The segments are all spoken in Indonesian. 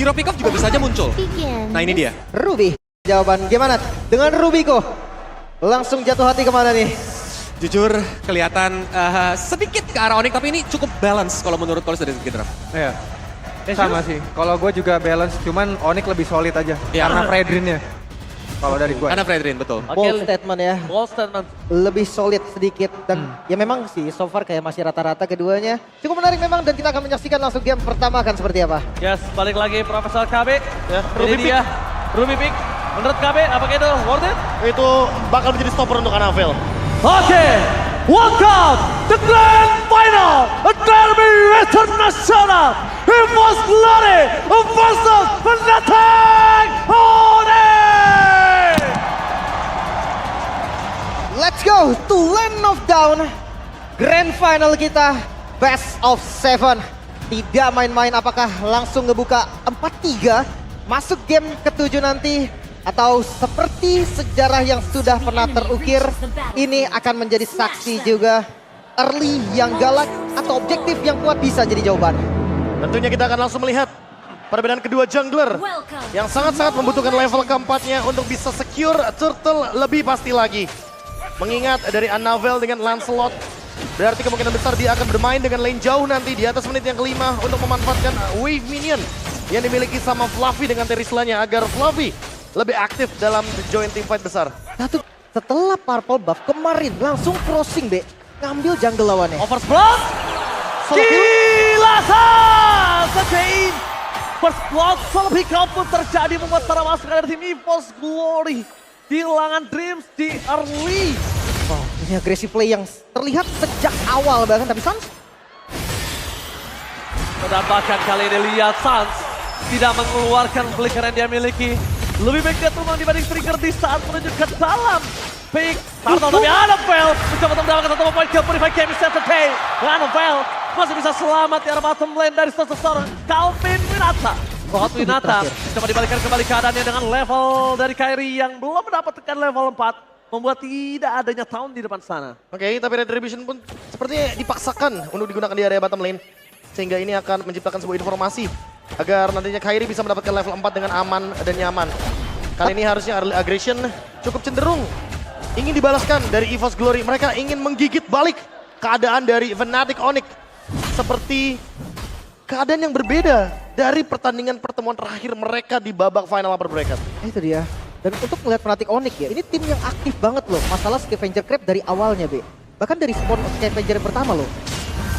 hero pick up juga bisa aja muncul. Nah ini dia. Ruby, jawaban gimana? Dengan Rubiko, langsung jatuh hati kemana nih? Jujur kelihatan sedikit ke arah Onyx, tapi ini cukup balance kalau menurut Kolis dari segi draft. Iya. Sama sih. Kalau gue juga balance, cuman Onyx lebih solid aja. Iya. Karena Fredrinnya. Kalau dari gue. Karena Fredrin, betul. Bold statement ya. Bold statement. Lebih solid sedikit dan ya memang sih so far kayak masih rata-rata keduanya. Cukup menarik memang dan kita akan menyaksikan langsung game pertama akan seperti apa. Yes, balik lagi Profesor KB. Ya, Ini dia. Ruby pick. Menurut KB, apakah itu worth it? Itu bakal menjadi stopper untuk Anavel. Oke, welcome the grand final, a derby international. EVOS Glory versus Fnatic Onyx. Let's go to Land of Dawn. Grand final kita best of 7. Tidak main-main, apakah langsung ngebuka 4-3 masuk game ke-7 nanti atau seperti sejarah yang sudah pernah terukir ini akan menjadi saksi juga. Early yang galak atau objektif yang kuat bisa jadi jawaban. Tentunya kita akan langsung melihat perbedaan kedua jungler yang sangat-sangat membutuhkan level keempatnya untuk bisa secure turtle lebih pasti lagi. Mengingat dari Anavel dengan Lancelot, berarti kemungkinan besar dia akan bermain dengan lane jauh nanti di atas menit yang kelima untuk memanfaatkan wave minion yang dimiliki sama Fluffy dengan Terizla-nya agar Fluffy lebih aktif dalam join team fight besar. Satu setelah purple buff kemarin langsung crossing be ngambil jungle lawannya. Oversblot. Gila Sejauh first blood solo pick up pun terjadi membuat para masukan dari tim EVOS Glory. Kehilangan Dreams di early. Wow, ini aggressive play yang terlihat sejak awal bahkan tapi Sans Mendapatkan kali ini lihat Sans tidak mengeluarkan flicker yang dia miliki. Lebih baik dia tumbang dibanding trigger di saat menuju ke dalam. Pick, Turtle tapi Anavel mencoba untuk mendapatkan satu point kill Purify Game is entertain. Anavel masih bisa selamat di arah bottom lane dari seseorang Calvin Winata. Hot Winata coba dibalikan kembali keadaannya dengan level dari Kairi yang belum mendapatkan level 4. Membuat tidak adanya town di depan sana. Oke, tapi Retribution pun sepertinya dipaksakan untuk digunakan di area bottom lane. Sehingga ini akan menciptakan sebuah informasi agar nantinya Kairi bisa mendapatkan level 4 dengan aman dan nyaman. Kali ini harusnya early aggression cukup cenderung ingin dibalaskan dari EVOS Glory. Mereka ingin menggigit balik keadaan dari Fnatic Onyx. Seperti keadaan yang berbeda dari pertandingan pertemuan terakhir mereka di babak final upper bracket. itu dia. Dan untuk melihat Fnatic Onyx ya, ini tim yang aktif banget loh. Masalah Scavenger Crab dari awalnya, Be. Bahkan dari spawn Scavenger yang pertama loh.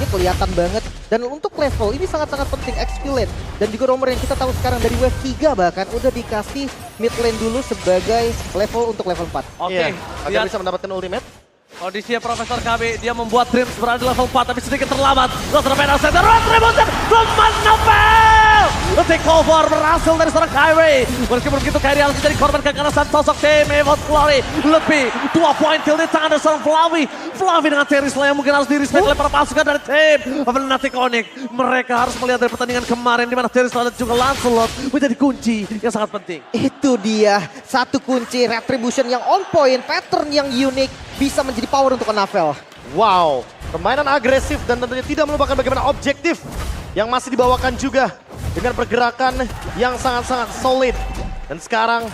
Ini kelihatan banget. Dan untuk level ini sangat-sangat penting XP lane. Dan juga rumor yang kita tahu sekarang dari wave 3 bahkan udah dikasih mid lane dulu sebagai level untuk level 4. Oke, Iya, agar lihat bisa mendapatkan ultimate. kondisinya Profesor KB, dia membuat Dreams berada di level 4 tapi sedikit terlambat. Laser Pedal Center, Retribution from Manavel! The takeover berhasil dari seorang Kairi. Meskipun begitu Kairi harus menjadi korban kekerasan sosok tim EVOS Glory. Lebih 2 point kill di tangan dari seorang Fluffy. Fluffy dengan Terizla yang mungkin harus di-respect oleh para pasukan dari tim Fnatic Onyx. Mereka harus melihat dari pertandingan kemarin di mana Terizla dan juga Lancelot menjadi kunci yang sangat penting. Itu dia, satu kunci Retribution yang on point, pattern yang unik. Bisa menjadi power untuk Anavel. Wow, permainan agresif dan tentunya tidak melupakan bagaimana objektif yang masih dibawakan juga dengan pergerakan yang sangat-sangat solid. Dan sekarang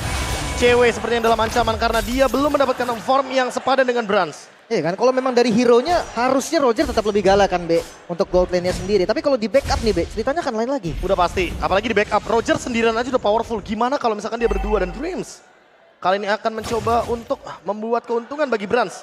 cewek sepertinya dalam ancaman karena dia belum mendapatkan form yang sepadan dengan Brans. Iya kan, kalau memang dari hero-nya harusnya Roger tetap lebih galak kan, Be, untuk gold lane-nya sendiri. Tapi kalau di backup nih, Be, ceritanya kan lain lagi. Udah pasti, apalagi di backup. Roger sendirian aja udah powerful. Gimana kalau misalkan dia berdua dan Dreams? Kali ini akan mencoba untuk membuat keuntungan bagi Brans.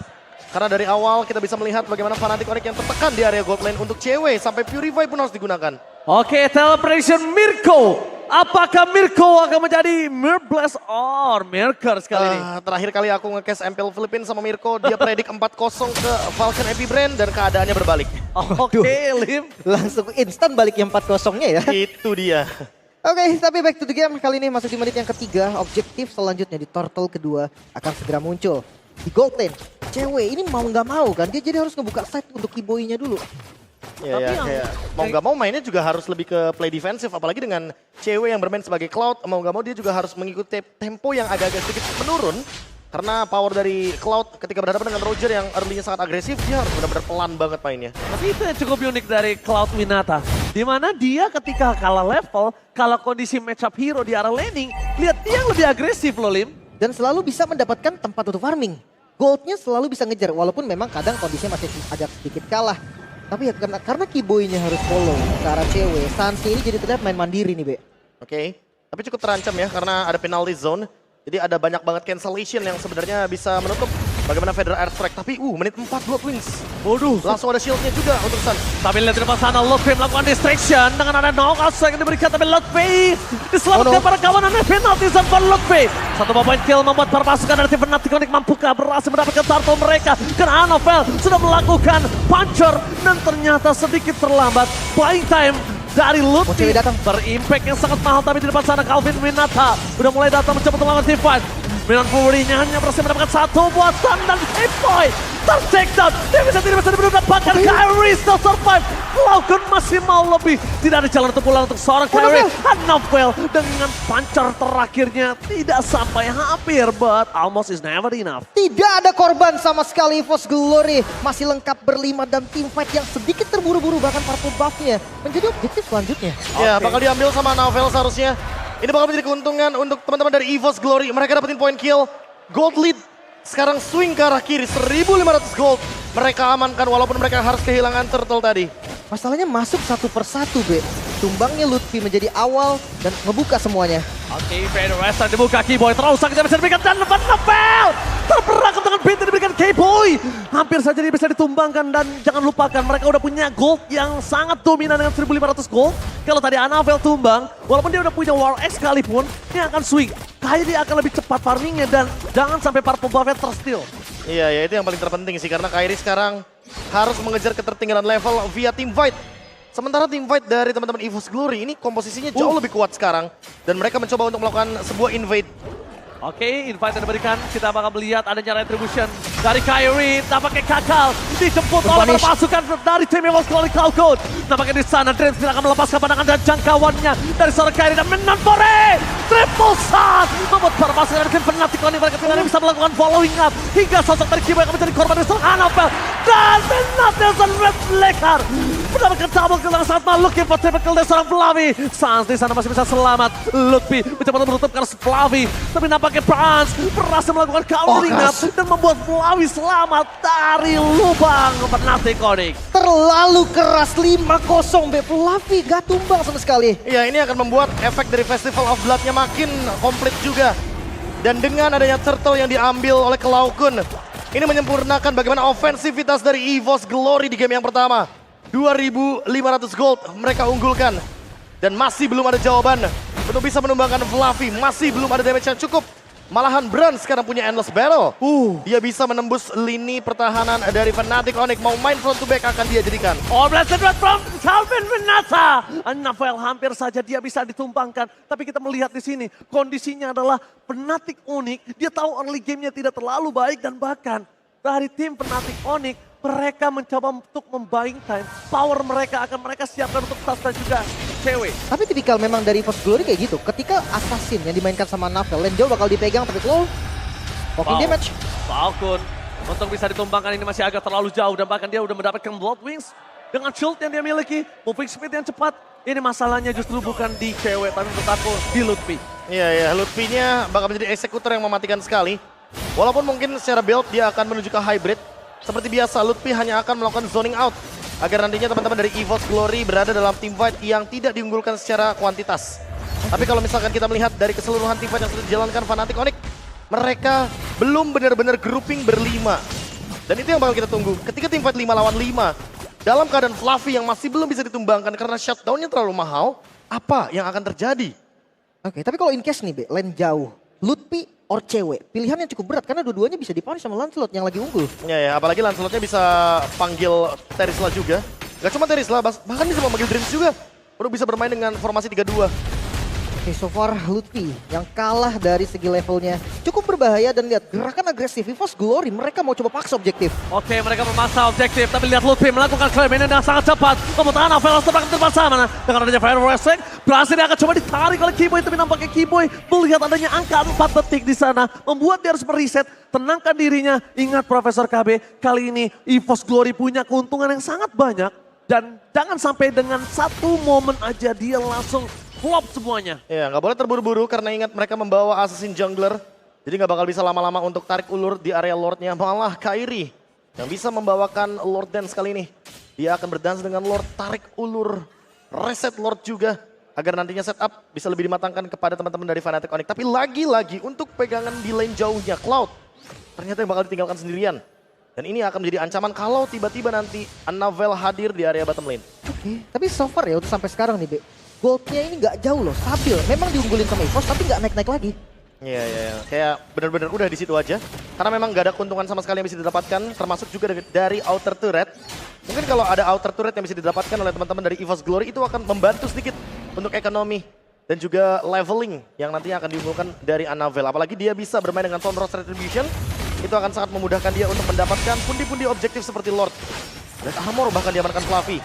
Karena dari awal kita bisa melihat bagaimana Fnatic Onyx yang tertekan di area gold lane untuk cewek. Sampai Purify pun harus digunakan. Oke, celebration Mirko. Apakah Mirko akan menjadi Mirbless or Mirkers kali ini? Terakhir kali aku nge-cast MPL Philippines sama Mirko, dia predik 4-0 ke Falcon Epi Brand dan keadaannya berbalik. Oke, Lim. Langsung instan balik yang 4-0-nya ya. Itu dia. Oke, tapi back to the game. Kali ini masuk di menit yang ketiga. Objektif selanjutnya di turtle kedua akan segera muncul. Di gold lane, cewek ini mau nggak mau kan, dia jadi harus ngebuka side untuk Kiboy-nya dulu. Ya, Tapi ya, yang- kayak mau nggak mau mainnya juga harus lebih ke play defensif. Apalagi dengan cewek yang bermain sebagai Cloud, mau nggak mau dia juga harus mengikuti tempo yang agak-agak sedikit menurun. Karena power dari Cloud ketika berhadapan dengan Roger yang early-nya sangat agresif, dia harus benar-benar pelan banget mainnya. Tapi itu yang cukup unik dari Cloud Winata. Dimana dia ketika kalah level, kalah kondisi matchup hero di arah laning, lihat dia yang lebih agresif loh Lim. Dan selalu bisa mendapatkan tempat untuk farming. Goldnya selalu bisa ngejar, walaupun memang kadang kondisinya masih agak sedikit kalah. Tapi ya karena Kiboy-nya harus follow ke arah cewek, Sansi ini jadi terlihat main mandiri nih, Be. Oke, tapi cukup terancam ya karena ada penalty zone. Jadi ada banyak banget cancellation yang sebenarnya bisa menutup bagaimana Federer Airstrike. Tapi menit 4 Bloodwings. Waduh. Langsung ada shieldnya juga untuk Sun. Tapi lihat di depan sana, Lutfi melakukan distraction dengan ada knockout yang diberikan. Tapi Lutfi diselamatkan para kawanannya, penalti zone for Lutfi. 1 point kill membuat para pasukan dari tim Fnatic Onyx mampukah berhasil mendapatkan turtle mereka. Karena Anovel sudah melakukan puncher dan ternyata sedikit terlambat. Buying time dari Lutfi berimpact yang sangat mahal, tapi di depan sana Calvin Winata udah mulai datang mencoba untuk melawan team fight. Milan Fury-nya hanya berhasil mendapatkan 1 buatan dan K-Boy ter-take down. Dia tidak bisa didapatkan. Kyrie still survive. Cloud masih mau lebih. Tidak ada jalan untuk pulang untuk seorang Kyrie. Anovel dengan pancar terakhirnya tidak sampai hampir, but almost is never enough. Tidak ada korban sama sekali. EVOS Glory masih lengkap berlima dan tim fight yang sedikit terburu-buru, bahkan purple buff-nya menjadi objektif selanjutnya. Ya, bakal diambil sama Anovel seharusnya. Ini bakal menjadi keuntungan untuk teman-teman dari EVOS Glory. Mereka dapetin point kill. Gold lead. Sekarang swing ke arah kiri. 1.500 gold. Mereka amankan walaupun mereka harus kehilangan turtle tadi. Masalahnya masuk satu persatu, Be. Tumbangnya Lutfi menjadi awal dan ngebuka semuanya. Oke, Federer Western dibuka, K-Boy terus sakit bisa diberikan dan Novel terperangkap dengan pintu diberikan K-Boy. Hampir saja dia bisa ditumbangkan dan jangan lupakan mereka udah punya gold yang sangat dominan dengan 1.500 gold. Kalau tadi Anovel tumbang, walaupun dia udah punya War X sekalipun, dia akan swing. Kayaknya dia akan lebih cepat farmingnya dan jangan sampai purple buff-nya tersteal. Iya, ya itu yang paling terpenting sih karena Kyrie sekarang harus mengejar ketertinggalan level via team fight. Sementara team fight dari teman-teman EVOS Glory ini komposisinya jauh lebih kuat sekarang. Dan mereka mencoba untuk melakukan sebuah invade. Oke, invite yang diberikan, kita bakal melihat adanya retribution dari Kyrie. Nampaknya Kakal dijemput oleh pasukan dari tim EVOS Glory Cloud. Nampaknya di sana Drens tidak akan melepaskan pandangan dan jangkauannya dari seorang Kyrie dan menempore. Triple shot membuat para pasukan dari tim Fnatic Onyx mereka tidak bisa melakukan following up. Hingga sosok dari Kiboy akan menjadi korban dari seorang Anovel. Dan Fnatic Red Blacker mendapatkan double kill yang sangat malu. Looking for triple kill dari seorang Flavi. Sans di sana masih bisa selamat. Lutfi mencoba untuk menutup karena Flavi. Tapi nampaknya Franz berhasil melakukan covering up dan membuat Flavi selamat dari lubang Fnatic Onyx. Terlalu keras 5-0, Be. Flavi gak tumbang sama sekali. Iya, ini akan membuat efek dari Festival of Blood-nya makin komplit juga. Dan dengan adanya turtle yang diambil oleh Klaukun, ini menyempurnakan bagaimana ofensivitas dari EVOS Glory di game yang pertama. 2.500 gold mereka unggulkan. Dan masih belum ada jawaban untuk bisa menumbangkan Fluffy. Masih belum ada damage yang cukup. Malahan Brand sekarang punya Endless Battle. Dia bisa menembus lini pertahanan dari Fnatic Onyx. Mau main front to back akan dia jadikan. Oh, blessed red from Calvin Winata. Anovel hampir saja dia bisa ditumbangkan. Tapi kita melihat di sini kondisinya adalah Fnatic Onyx. Dia tahu early game-nya tidak terlalu baik dan bahkan dari tim Fnatic Onyx mereka mencoba untuk membuying time. Power mereka akan mereka siapkan untuk tas dan juga cewek. Tapi tipikal memang dari EVOS Glory kayak gitu. Ketika Assassin yang dimainkan sama Novel, lane jauh bakal dipegang tapi low. Walking damage. Falcon untuk bisa ditumbangkan ini masih agak terlalu jauh. Dan bahkan dia udah mendapatkan Blood Wings. Dengan shield yang dia miliki, moving speed yang cepat. Ini masalahnya justru bukan di cewek, tapi menurut aku di Lutfi. Iya, Lutfi-nya bakal menjadi eksekutor yang mematikan sekali. Walaupun mungkin secara build dia akan menuju ke hybrid. Seperti biasa, Lutfi hanya akan melakukan zoning out. Agar nantinya teman-teman dari EVOS Glory berada dalam team fight yang tidak diunggulkan secara kuantitas. Tapi kalau misalkan kita melihat dari keseluruhan team fight yang sudah dijalankan Fnatic Onyx, mereka belum benar-benar grouping berlima. Dan itu yang bakal kita tunggu. Ketika team fight 5 lawan 5, dalam keadaan Fluffy yang masih belum bisa ditumbangkan karena shutdown-nya terlalu mahal, apa yang akan terjadi? Oke, tapi kalau in case nih, Be, lane jauh, Lutfi or cewek, pilihan yang cukup berat karena dua-duanya bisa dipunish sama Lancelot yang lagi unggul. Ya, apalagi Lancelotnya bisa panggil Terisla juga. Gak cuma Terisla, bahkan bisa memanggil Dreams juga. Untuk bisa bermain dengan formasi 3-2. Oke, so far Lutfi yang kalah dari segi levelnya cukup berbahaya dan lihat gerakan agresif EVOS Glory, mereka mau coba paksa objektif. Oke, mereka memaksa objektif, tapi lihat Lutfi melakukan claim ini dengan sangat cepat. Kemudian Avel terbang tempat sana. Dengan adanya Fire Wrestling, berhasil dia akan coba ditarik oleh Keyboy, tapi nampaknya Keyboy melihat adanya angka 4 detik di sana, membuat dia harus mereset, tenangkan dirinya. Ingat Profesor KB, kali ini EVOS Glory punya keuntungan yang sangat banyak. Dan jangan sampai dengan satu momen aja dia langsung flop semuanya. Ya, nggak boleh terburu-buru karena ingat mereka membawa Assassin Jungler. Jadi nggak bakal bisa lama-lama untuk tarik ulur di area Lordnya. Malah Kairi yang bisa membawakan Lord Dance kali ini. Dia akan berdance dengan Lord, tarik ulur, reset Lord juga. Agar nantinya setup bisa lebih dimatangkan kepada teman-teman dari Fnatic Onyx. Tapi lagi-lagi untuk pegangan di lane jauhnya Cloud. Ternyata yang bakal ditinggalkan sendirian. Dan ini akan menjadi ancaman kalau tiba-tiba nanti Annavel hadir di area bottom lane. Oke, tapi so far ya untuk sampai sekarang nih, Be. Goldnya ini nggak jauh loh, stabil. Memang diunggulin sama EVOS tapi nggak naik-naik lagi. Iya. Kayak benar-benar udah di situ aja. Karena memang nggak ada keuntungan sama sekali yang bisa didapatkan, termasuk juga dari outer turret. Mungkin kalau ada outer turret yang bisa didapatkan oleh teman-teman dari EVOS Glory itu akan membantu sedikit untuk ekonomi dan juga leveling yang nantinya akan diunggulkan dari Annavel. Apalagi dia bisa bermain dengan Thornrod Retribution. Itu akan sangat memudahkan dia untuk mendapatkan pundi-pundi objektif seperti Lord. Dan armor bahkan diamankan Fluffy.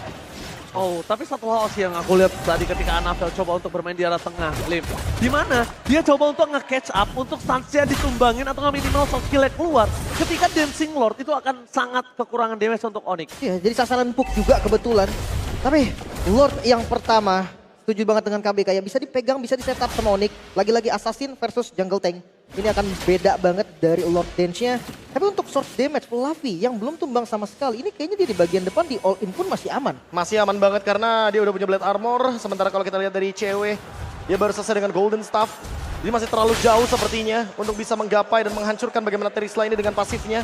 Oh, tapi satu hal sih yang aku lihat tadi ketika Annavel coba untuk bermain di arah tengah, Lim. Dimana dia coba untuk nge-catch up, untuk stansnya ditumbangin atau nggak minimal soft skill keluar. Ketika Dancing Lord itu akan sangat kekurangan damage untuk Onyx. Iya, jadi sasaran Puck juga kebetulan. Tapi Lord yang pertama, setuju banget dengan KB, kayak bisa dipegang, bisa di setup sama Onyx. Lagi-lagi Assassin versus Jungle Tank. Ini akan beda banget dari Lord Dance-nya. Tapi untuk source damage, Fluffy yang belum tumbang sama sekali, ini kayaknya dia di bagian depan di all in pun masih aman. Masih aman banget karena dia udah punya Blade Armor. Sementara kalau kita lihat dari cewek, dia baru selesai dengan Golden Staff. Jadi masih terlalu jauh sepertinya untuk bisa menggapai dan menghancurkan bagaimana Terisla ini dengan pasifnya.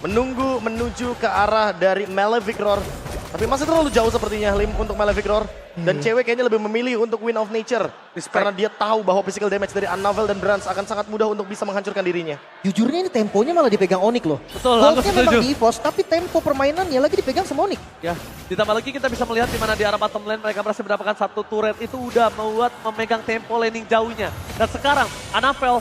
Menuju ke arah dari Malefic Roar. Tapi masih terlalu jauh sepertinya Lim untuk Malefic Roar. Dan cewek kayaknya lebih memilih untuk Wind of Nature. Karena dia tahu bahwa physical damage dari Annavel dan Brans akan sangat mudah untuk bisa menghancurkan dirinya. Jujurnya ini temponya malah dipegang Onyx loh. Betul, aku Goldnya memang setuju. di EVOS, tapi tempo permainannya lagi dipegang sama Onyx. Ya, ditambah lagi kita bisa melihat di mana di arah bottom lane mereka berhasil mendapatkan satu turret itu udah membuat memegang tempo laning jauhnya. Dan sekarang Annavel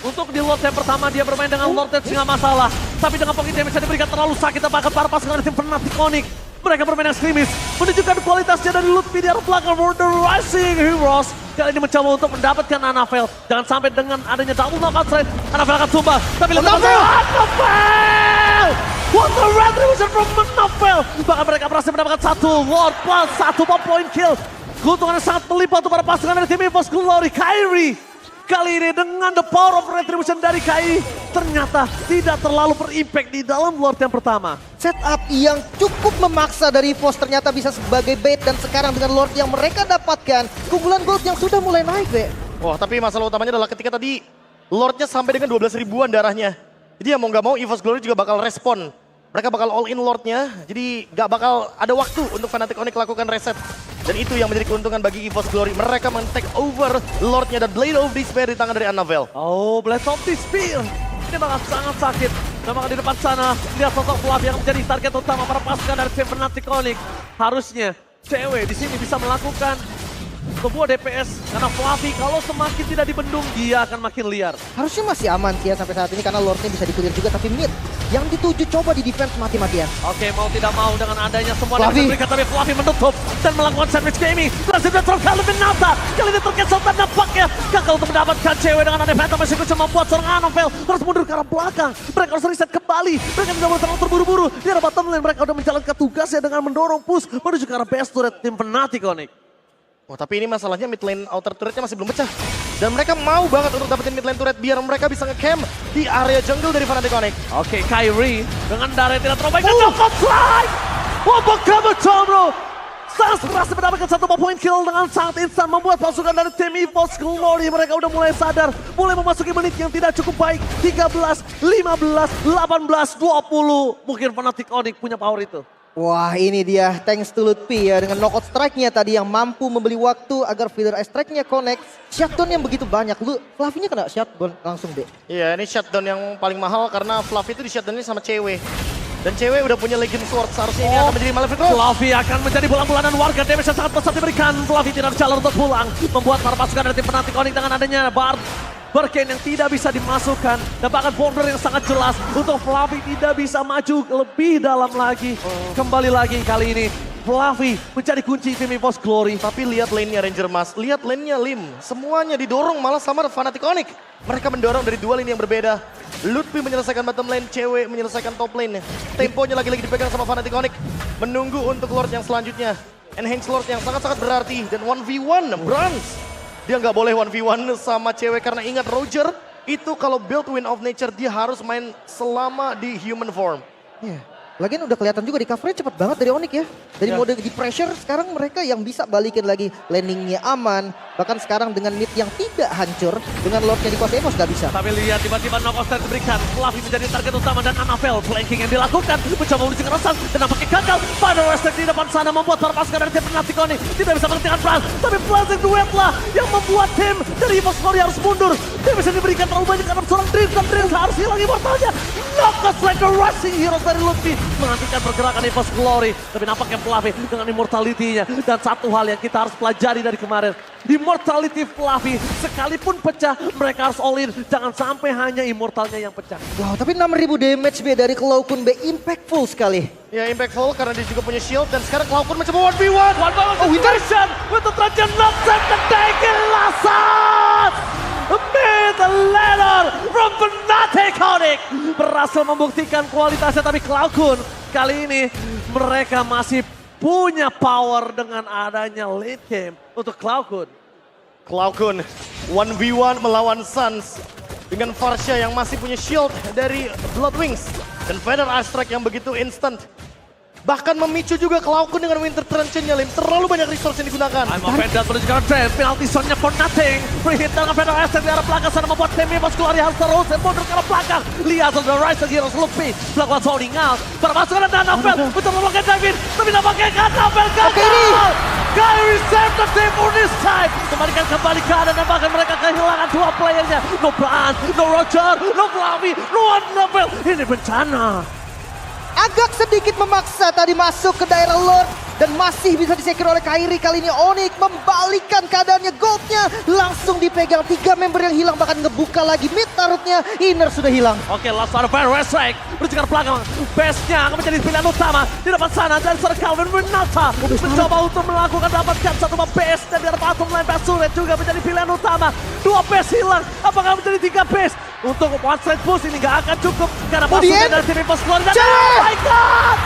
untuk di Lord yang pertama dia bermain dengan Lord Edge nggak masalah. Tapi dengan pocket damage yang diberikan terlalu sakit bahkan para pasukan tim Fnatic Onyx. Mereka bermain yang skrimis, menunjukkan kualitasnya dari Lutfi di arah belakang for the Rising Heroes. Kali ini mencoba untuk mendapatkan Annavel. Jangan sampai dengan adanya double knockout strike, Annavel akan tumbang. Tapi lihat Annavel! What the retribution from Annavel! Bahkan mereka berhasil mendapatkan satu Lord plus satu point kill. Keuntungannya sangat melipat untuk para pasukan dari tim EVOS Glory. Kairi kali ini dengan the power of retribution dari Kai ternyata tidak terlalu berimpact di dalam Lord yang pertama. Setup yang cukup memaksa dari EVOS ternyata bisa sebagai bait dan sekarang dengan Lord yang mereka dapatkan, keunggulan gold yang sudah mulai naik, Be. Wah, tapi masalah utamanya adalah ketika tadi Lordnya sampai dengan 12 ribuan darahnya. Jadi ya mau nggak mau EVOS Glory juga bakal respon. Mereka bakal all in Lordnya, jadi nggak bakal ada waktu untuk Fnatic Onyx lakukan reset. Dan itu yang menjadi keuntungan bagi EVOS Glory. Mereka men-take over Lordnya dan Blade of Despair di tangan dari Annavel. Oh, Blade of Despair. Ini bakal sangat sakit. Memang di depan sana, lihat sosok Fluffy yang menjadi target utama para pasukan dari tim Fnatic Onyx. Harusnya cewek di sini bisa melakukan sebuah DPS. Karena Fluffy kalau semakin tidak dibendung, dia akan makin liar. Harusnya masih aman sih ya sampai saat ini karena Lordnya bisa dikulir juga, tapi mid yang dituju coba di defense mati-matian. Oke, mau tidak mau dengan adanya semua Fluffy. yang diberikan, tapi Fluffy menutup dan melakukan sandwich gaming. Berhasil terkali lebih nata. Kali ini terkesan dan nampaknya gagal untuk mendapatkan cewek dengan ada Phantom Execution membuat seorang Annavel harus mundur ke arah belakang. Mereka harus reset kembali. Mereka tidak boleh terlalu terburu-buru. Di arah bottom lane mereka sudah menjalankan tugasnya dengan mendorong push menuju ke arah best turret tim Fnatic Onyx. Oh, tapi ini masalahnya mid lane outer turretnya masih belum pecah. Dan mereka mau banget untuk dapetin mid lane turret biar mereka bisa nge-camp di area jungle dari Fnatic Onyx. Oke, Kairi dengan darah yang tidak terlalu baik dan dapat slide. Apakah betul, bro? Sangat berhasil mendapatkan satu point kill dengan sangat instan membuat pasukan dari tim EVOS Glory. Mereka udah mulai sadar, mulai memasuki menit yang tidak cukup baik. 13, 15, 18, 20. Mungkin Fnatic Onyx punya power itu. Wah, ini dia thanks to Lutfi ya dengan knockout strike-nya tadi yang mampu membeli waktu agar feeder strike-nya connect. Shutdown yang begitu banyak, Fluffy-nya kena shutdown langsung deh. Iya, ini shutdown yang paling mahal karena Fluffy itu di shutdown ini sama cewek. Dan cewek udah punya Legion Sword, seharusnya ini akan menjadi Malefic Road. Fluffy akan menjadi bulan-bulanan warga, damage yang sangat besar diberikan. Fluffy tidak ada jalur untuk pulang, membuat para pasukan dari tim Fnatic Onyx dengan adanya Barkain yang tidak bisa dimasukkan, dan bahkan border yang sangat jelas untuk Fluffy tidak bisa maju lebih dalam lagi. Kembali lagi kali ini Fluffy menjadi kunci tim EVOS Glory. Tapi lihat lane-nya Ranger Mas, lihat lane-nya Lim. Semuanya didorong malah sama Fnatic Onyx. Mereka mendorong dari dua lane yang berbeda. Lutfi menyelesaikan bottom lane, cewek menyelesaikan top lane. Temponya lagi-lagi dipegang sama Fnatic Onyx. Menunggu untuk Lord yang selanjutnya. Enhance Lord yang sangat-sangat berarti. Dan 1v1, Brans. Dia nggak boleh 1v1 sama cewek karena ingat Roger. Itu kalau build Wind of Nature dia harus main selama di human form. Iya. Lagian udah kelihatan juga di covernya cepet banget dari Onyx ya. Dari mode di pressure sekarang mereka yang bisa balikin lagi landingnya aman. Bahkan sekarang dengan mid yang tidak hancur. Dengan Lordnya di kuasa EVOS gak bisa. Tapi lihat tiba-tiba knock off strike diberikan. Fluffy menjadi target utama dan Annabelle flanking yang dilakukan. Mencoba menuju ke Rosan dan nampaknya gagal. Pada Westek di depan sana membuat para pasukan dari tim Fnatic Onyx tidak bisa menghentikan Brans. Tapi Blazing Duet lah yang membuat tim dari EVOS Glory harus mundur. Dia bisa diberikan terlalu banyak karena seorang Dream dan Dream harus hilang immortalnya. Knock off strike rushing heroes dari Lutfi menghentikan pergerakan EVOS Glory. Tapi nampaknya Fluffy dengan immortality-nya. Dan satu hal yang kita harus pelajari dari kemarin. Immortality Fluffy sekalipun pecah mereka harus all in. Jangan sampai hanya immortalnya yang pecah. Wow, tapi 6.000 damage B dari Cloud Kun B impactful sekali. Ya impactful karena dia juga punya shield. Dan sekarang Cloud mencoba 1v1. One ball situation with the Trajan Knocks and taking Lasat! Mid ladder from Fnatic Onyx berhasil membuktikan kualitasnya, tapi Cloud Kun kali ini mereka masih punya power dengan adanya late game untuk Cloud Kun. Cloud Kun 1v1 melawan Suns dengan Farsha yang masih punya shield dari Blood Wings dan Feather Astrike yang begitu instant. Bahkan memicu juga Cloud Kun dengan Winter Truncheon-nya, Lim. Terlalu banyak resource yang digunakan. I'm offended menuju ke trend, penalty zone-nya for nothing. Free hit dengan Feather Astrike di arah belakang sana membuat tim EVOS Glory harus terus mundur ke arah belakang. Lihat the Rise of Heroes Luffy melakukan zoning out. Berpasukan dan Annabelle untuk melakukan David, tapi nampaknya Annabelle gagal. Kyrie save the team for this time. Kembalikan kembali keadaan dan bahkan mereka kehilangan dua playernya. No Brand, no Roger, no Fluffy, no Annabelle. Ini bencana. Agak sedikit memaksa tadi masuk ke daerah Lord. Dan masih bisa disecure oleh Kyrie. Kali ini Onyx membalikkan keadaannya. Goldnya langsung dipegang. 3 member yang hilang, bahkan ngebuka lagi mid turretnya. Inner sudah hilang. Oke, last one Fire Strike menuju ke belakang. Base-nya akan menjadi pilihan utama di depan sana. Dan Sir Calvin Winata mencoba untuk melakukan dapatkan satu base. Dan di arah bottom line Basuret juga menjadi pilihan utama. 2 base hilang. Apakah menjadi 3 base? Untuk one straight push ini gak akan cukup. Karena Basuret dari tim EVOS Glory. Dan oh my god!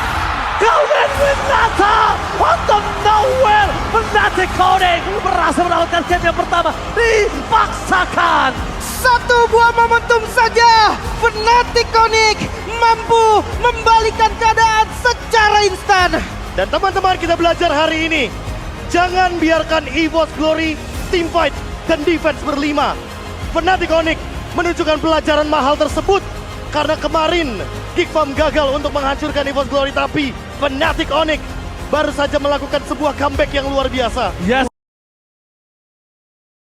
Calvin Winata out of nowhere. Fnatic Onyx berhasil mendapatkan game yang pertama. Dipaksakan. Satu buah momentum saja. Fnatic Onyx mampu membalikkan keadaan secara instan. Dan teman-teman kita belajar hari ini. Jangan biarkan EVOS Glory teamfight dan defense berlima. Fnatic Onyx menunjukkan pelajaran mahal tersebut. Karena kemarin Geek Farm gagal untuk menghancurkan EVOS Glory, tapi Fnatic Onyx baru saja melakukan sebuah comeback yang luar biasa. Yes.